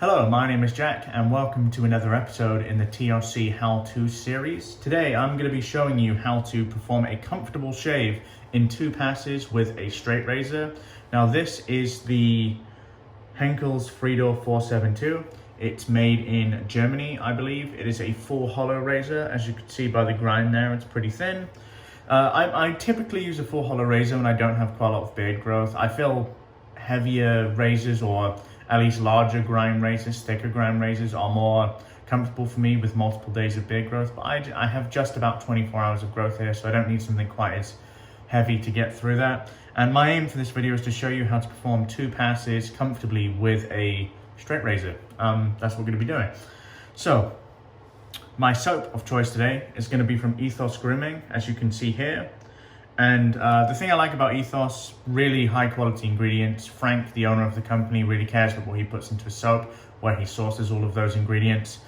Hello, my name is Jack and welcome to another episode in the TLC How-To series. Today I'm going to be showing you how to perform a comfortable shave in 2 passes with a straight razor. Now this is the Henkel's Friedel 472. It's made in Germany, I believe. It is a full hollow razor. As you can see by the grind there, it's pretty thin. I typically use a full hollow razor when I don't have quite a lot of beard growth. I feel heavier razors, or at least larger grind razors, thicker grind razors, are more comfortable for me with multiple days of beard growth. But I have just about 24 hours of growth here, so I don't need something quite as heavy to get through that. And my aim for this video is to show you how to perform 2 passes comfortably with a straight razor. That's what we're going to be doing. So my soap of choice today is going to be from Ethos Grooming, as you can see here. And the thing I like about Ethos, really high quality ingredients. Frank, the owner of the company, really cares about what he puts into his soap, where he sources all of those ingredients.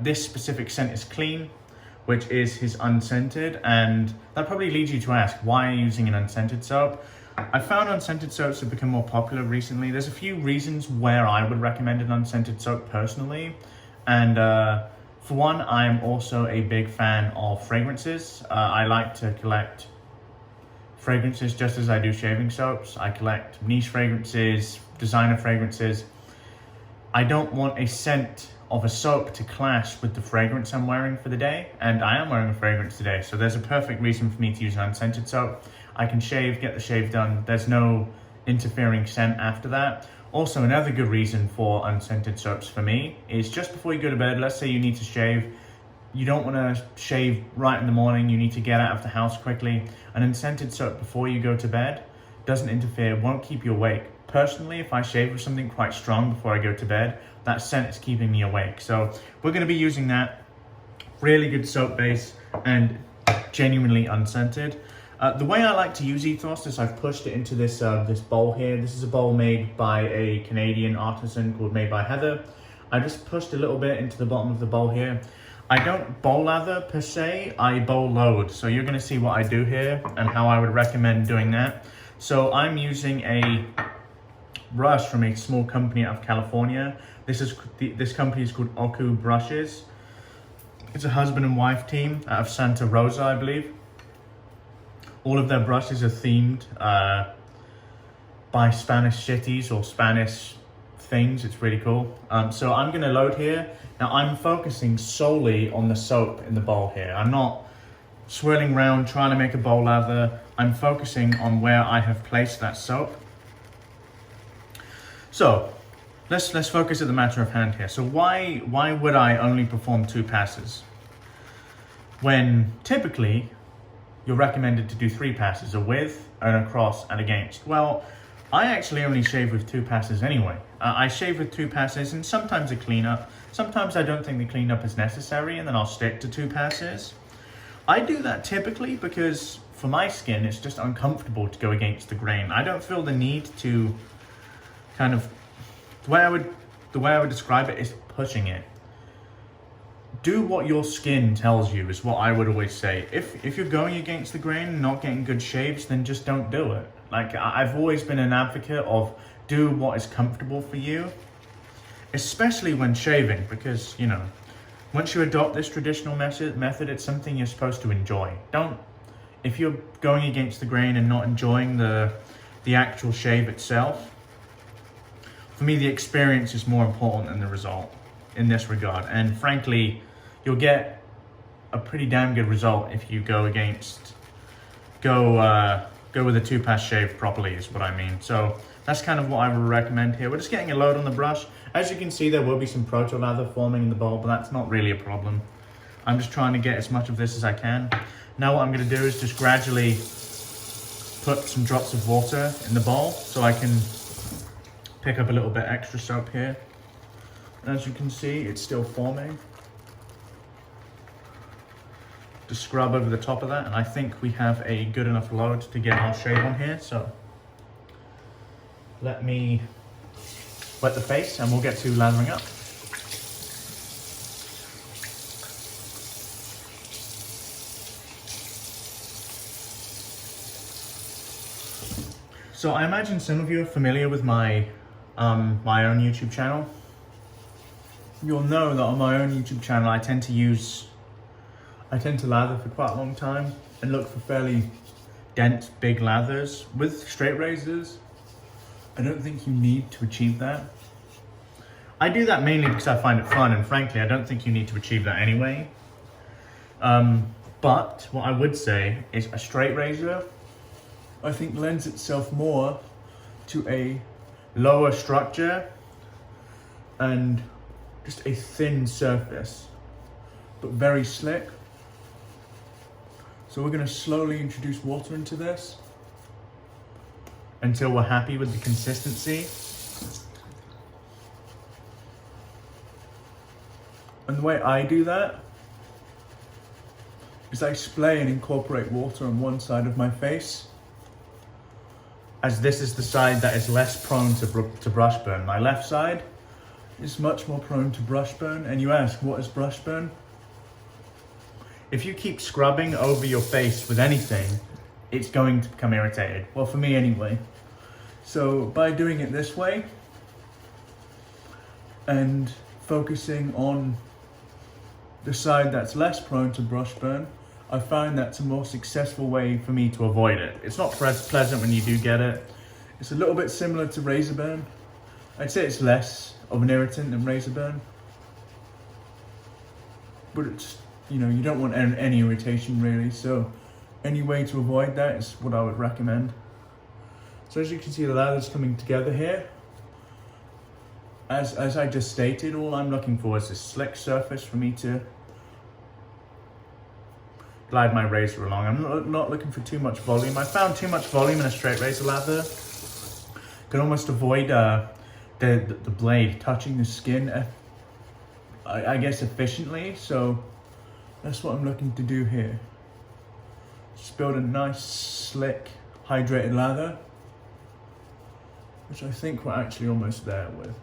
This specific scent is clean, which is his unscented, and that probably leads you to ask, why are you using an unscented soap? I found unscented soaps have become more popular recently. There's a few reasons where I would recommend an unscented soap personally, and for one, I am also a big fan of fragrances. I like to collect fragrances just as I do shaving soaps. I collect niche fragrances, designer fragrances. I don't want a scent of a soap to clash with the fragrance I'm wearing for the day, and I am wearing a fragrance today, so there's a perfect reason for me to use an unscented soap. I can shave, get the shave done, there's no interfering scent after that. Also, another good reason for unscented soaps for me is just before you go to bed. Let's say you need to shave, you don't want to shave right in the morning, you need to get out of the house quickly. An unscented soap before you go to bed doesn't interfere, won't keep you awake. Personally, if I shave with something quite strong before I go to bed, that scent is keeping me awake. So we're going to be using that really good soap base and genuinely unscented. The way I like to use Ethos is I've pushed it into this bowl here. This is a bowl made by a Canadian artisan called Made by Heather. I just pushed a little bit into the bottom of the bowl here. I don't bowl lather per se, I bowl load. So you're going to see what I do here and how I would recommend doing that. So I'm using a brush from a small company out of California. This company is called Oku Brushes. It's a husband and wife team out of Santa Rosa, I believe. All of their brushes are themed by Spanish cities or Spanish things. It's really cool. So I'm going to load here. Now I'm focusing solely on the soap in the bowl here. I'm not swirling around trying to make a bowl lather. I'm focusing on where I have placed that soap. So let's focus at the matter of hand here. So why would I only perform 2 passes when typically you're recommended to do 3 passes, a with, an across, and against? Well, I actually only shave with 2 passes anyway. I shave with 2 passes and sometimes a cleanup. Sometimes I don't think the cleanup is necessary and then I'll stick to 2 passes. I do that typically because for my skin, it's just uncomfortable to go against the grain. I don't feel the need to kind of, the way I would describe it is pushing it. Do what your skin tells you is what I would always say. If you're going against the grain and not getting good shaves, then just don't do it. Like, I've always been an advocate of do what is comfortable for you, especially when shaving, because, you know, once you adopt this traditional method, it's something you're supposed to enjoy. If you're going against the grain and not enjoying the actual shave itself, for me, the experience is more important than the result in this regard. And frankly, you'll get a pretty damn good result if you go with a 2-pass shave properly, is what I mean. So that's kind of what I would recommend here. We're just getting a load on the brush. As you can see, there will be some proto lather forming in the bowl, but that's not really a problem. I'm just trying to get as much of this as I can. Now what I'm going to do is just gradually put some drops of water in the bowl so I can pick up a little bit extra soap here. As you can see, it's still forming. Just scrub over the top of that, and I think we have a good enough load to get our shave on here. So let me wet the face and we'll get to lathering up. So I imagine some of you are familiar with my own YouTube channel. you'll know that on my own YouTube channel, I tend to lather for quite a long time and look for fairly dense, big lathers. With straight razors, I don't think you need to achieve that. I do that mainly because I find it fun, and frankly, I don't think you need to achieve that anyway. But what I would say is a straight razor, I think, lends itself more to a lower structure and just a thin surface, but very slick. So we're going to slowly introduce water into this until we're happy with the consistency. And the way I do that is I splay and incorporate water on one side of my face, as this is the side that is less prone to brush burn. My left side is much more prone to brush burn. And you ask, what is brush burn? If you keep scrubbing over your face with anything, it's going to become irritated. Well, for me anyway. So by doing it this way and focusing on the side that's less prone to brush burn, I find that's a more successful way for me to avoid it. It's not pleasant when you do get it. It's a little bit similar to razor burn. I'd say it's less of an irritant than razor burn. But it's, you know, you don't want any irritation really. So any way to avoid that is what I would recommend. So as you can see, the lather's coming together here. As I just stated, all I'm looking for is a slick surface for me to glide my razor along. I'm not looking for too much volume. I found too much volume in a straight razor lather can almost avoid the blade touching the skin, I guess, efficiently. So that's what I'm looking to do here. Just build a nice, slick, hydrated lather, which I think we're actually almost there with.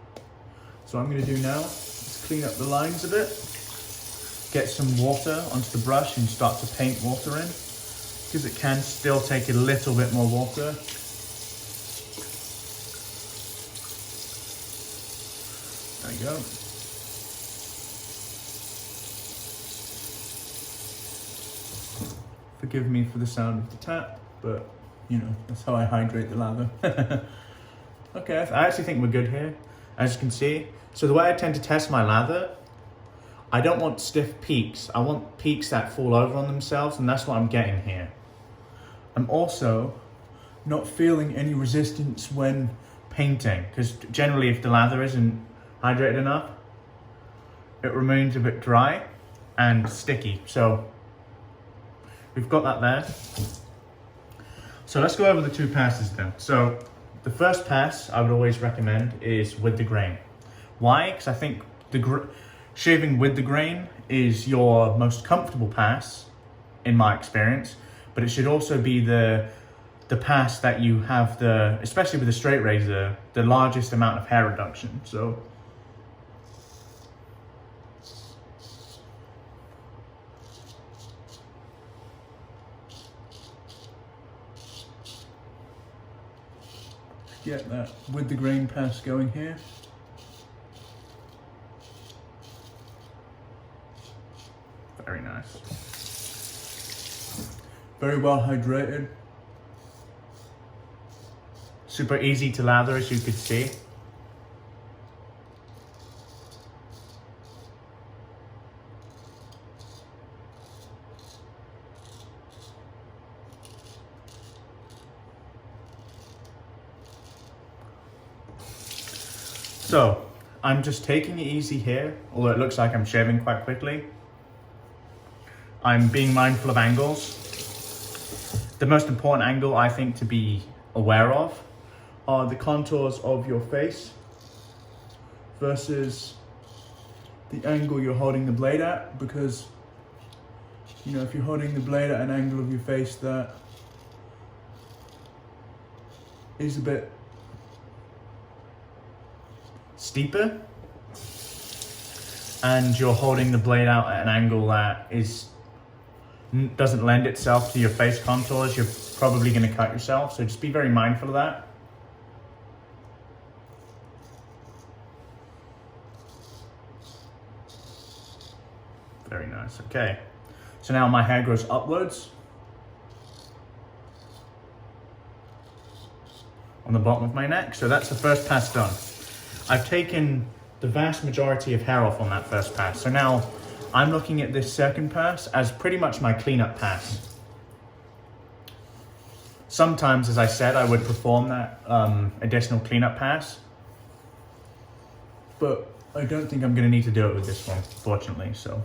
So what I'm going to do now is clean up the lines a bit, get some water onto the brush and start to paint water in, because it can still take a little bit more water. There you go. Forgive me for the sound of the tap, but you know, that's how I hydrate the lather. Okay, I actually think we're good here, as you can see. So the way I tend to test my lather, I don't want stiff peaks. I want peaks that fall over on themselves, and that's what I'm getting here. I'm also not feeling any resistance when painting, because generally if the lather isn't hydrated enough, it remains a bit dry and sticky. So we've got that there. So let's go over the two passes then. So the first pass I would always recommend is with the grain. Why? Because I think shaving with the grain is your most comfortable pass, in my experience, but it should also be the pass that you have especially with a straight razor, the largest amount of hair reduction. So get that with the grain pass going here. Very nice. Very well hydrated. Super easy to lather, as you could see. So I'm just taking it easy here, although it looks like I'm shaving quite quickly. I'm being mindful of angles. The most important angle I think to be aware of are the contours of your face versus the angle you're holding the blade at, because you know, if you're holding the blade at an angle of your face that is a bit steeper, and you're holding the blade out at an angle that doesn't lend itself to your face contours, you're probably going to cut yourself. So just be very mindful of that. Very nice. Okay. So now my hair grows upwards on the bottom of my neck. So that's the first pass done. I've taken the vast majority of hair off on that first pass. So now I'm looking at this second pass as pretty much my cleanup pass. Sometimes, as I said, I would perform that additional cleanup pass, but I don't think I'm going to need to do it with this one, fortunately. So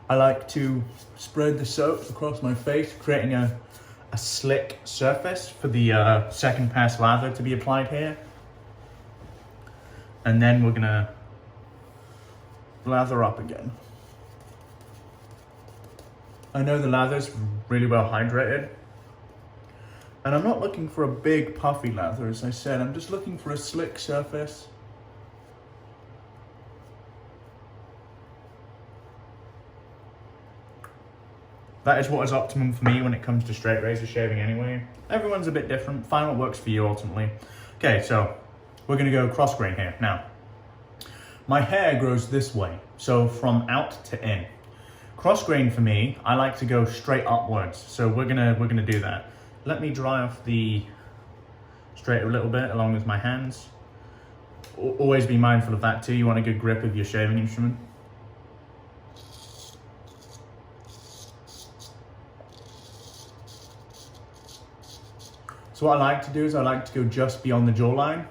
I like to spread the soap across my face, creating a slick surface for the second pass lather to be applied here. And then we're gonna lather up again. I know the lather's really well hydrated, and I'm not looking for a big puffy lather, as I said. I'm just looking for a slick surface. That is what is optimum for me when it comes to straight razor shaving anyway. Everyone's a bit different. Find what works for you ultimately. Okay, so we're gonna go cross grain here. Now, my hair grows this way, so from out to in. Cross grain for me, I like to go straight upwards. So we're gonna do that. Let me dry off the straight a little bit along with my hands. Always be mindful of that too. You want a good grip of your shaving instrument. So what I like to do is I like to go just beyond the jawline.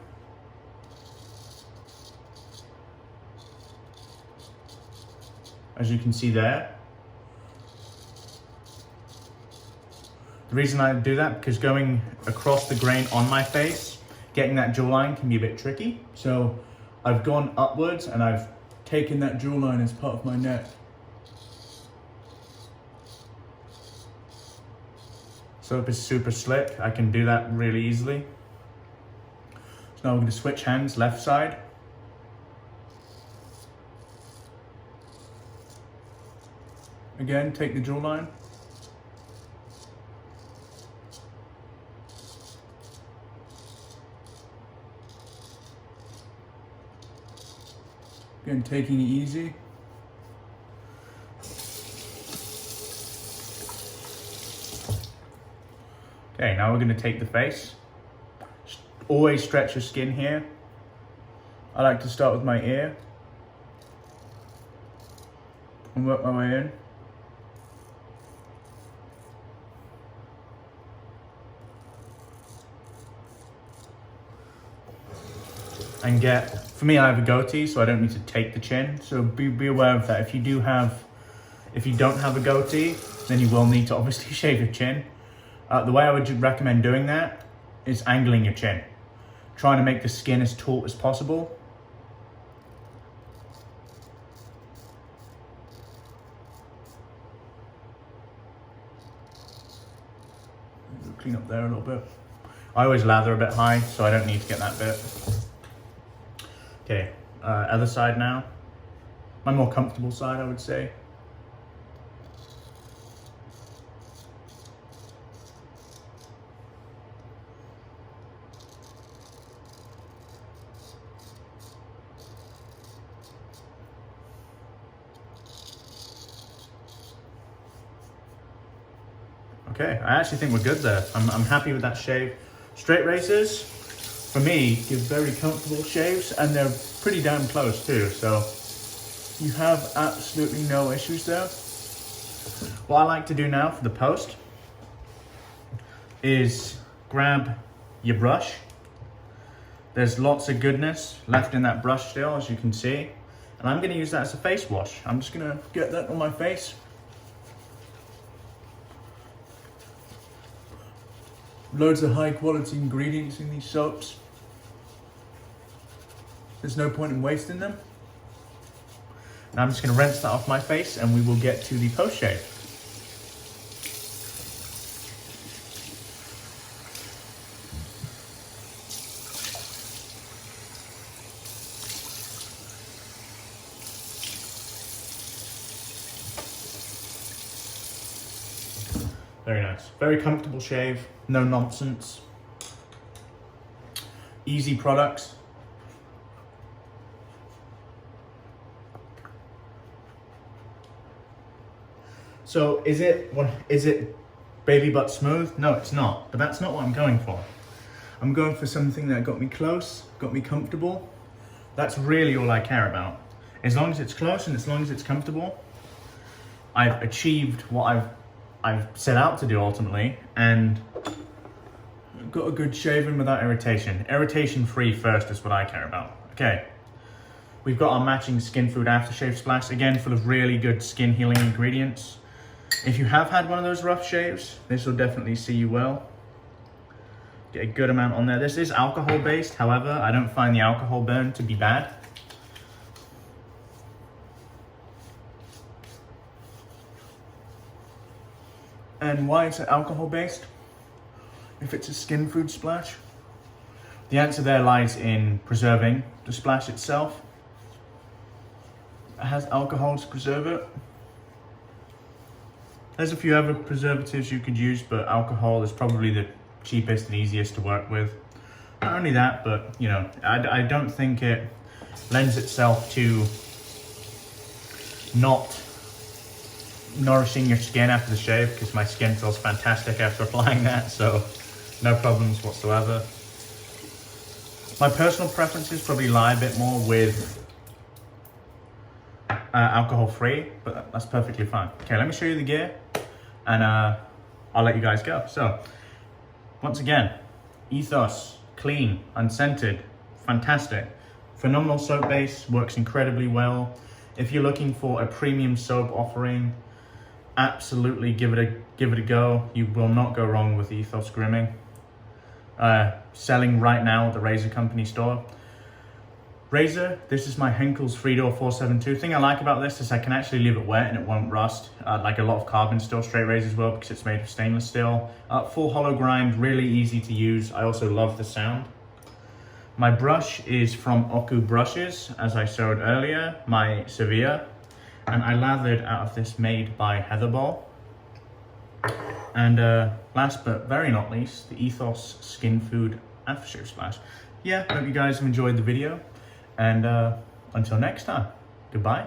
As you can see there. The reason I do that, because going across the grain on my face, getting that jawline can be a bit tricky. So I've gone upwards and I've taken that jawline as part of my neck. Soap is super slick. I can do that really easily. So now we're going to switch hands, left side. Again, take the jawline. Again, taking it easy. Okay, now we're going to take the face. Always stretch your skin here. I like to start with my ear and work my way in. And for me, I have a goatee, so I don't need to take the chin. So be aware of that. If you don't have a goatee, then you will need to obviously shave your chin. The way I would recommend doing that is angling your chin. Trying to make the skin as taut as possible. Clean up there a little bit. I always lather a bit high, so I don't need to get that bit. Okay, other side now. My more comfortable side, I would say. Okay, I actually think we're good there. I'm happy with that shave. Straight razors, for me, give very comfortable shaves, and they're pretty damn close too, so you have absolutely no issues there. What I like to do now for the post is grab your brush. There's lots of goodness left in that brush still, as you can see, and I'm going to use that as a face wash. I'm just going to get that on my face. Loads of high quality ingredients in these soaps. There's no point in wasting them. And I'm just going to rinse that off my face and we will get to the post shave. Very nice. Very comfortable shave. No nonsense. Easy products. So is it baby butt smooth? No, it's not, but that's not what I'm going for. I'm going for something that got me close, got me comfortable. That's really all I care about. As long as it's close and as long as it's comfortable, I've achieved what I've set out to do ultimately, and got a good shaving without irritation. Irritation free first is what I care about. Okay, we've got our matching Skin Food aftershave splash, again full of really good skin healing ingredients. If you have had one of those rough shaves, this will definitely see you well. Get a good amount on there. This is alcohol based, however, I don't find the alcohol burn to be bad. And why is it alcohol based if it's a Skin Food splash? The answer there lies in preserving the splash itself. It has alcohol to preserve it. There's a few other preservatives you could use, but alcohol is probably the cheapest and easiest to work with. Not only that, but you know, I don't think it lends itself to not nourishing your skin after the shave, because my skin feels fantastic after applying that, so no problems whatsoever. My personal preferences probably lie a bit more with alcohol free, but that's perfectly fine. Okay, let me show you the gear and I'll let you guys go. So once again, Ethos, clean, unscented, fantastic. Phenomenal soap base, works incredibly well. If you're looking for a premium soap offering, absolutely give it a go. You will not go wrong with Ethos Grooming. Selling right now at the Razor Company store. Razor, this is my Henkel's 3-door 472. The thing I like about this is I can actually leave it wet and it won't rust, like a lot of carbon steel straight razors will, because it's made of stainless steel. Full hollow grind, really easy to use. I also love the sound. My brush is from Oku Brushes, as I showed earlier, my Sevilla, and I lathered out of this made by Heatherball. And last but very not least, the Ethos Skin Food Aftershave Splash. Yeah, hope you guys have enjoyed the video, and until next time, goodbye.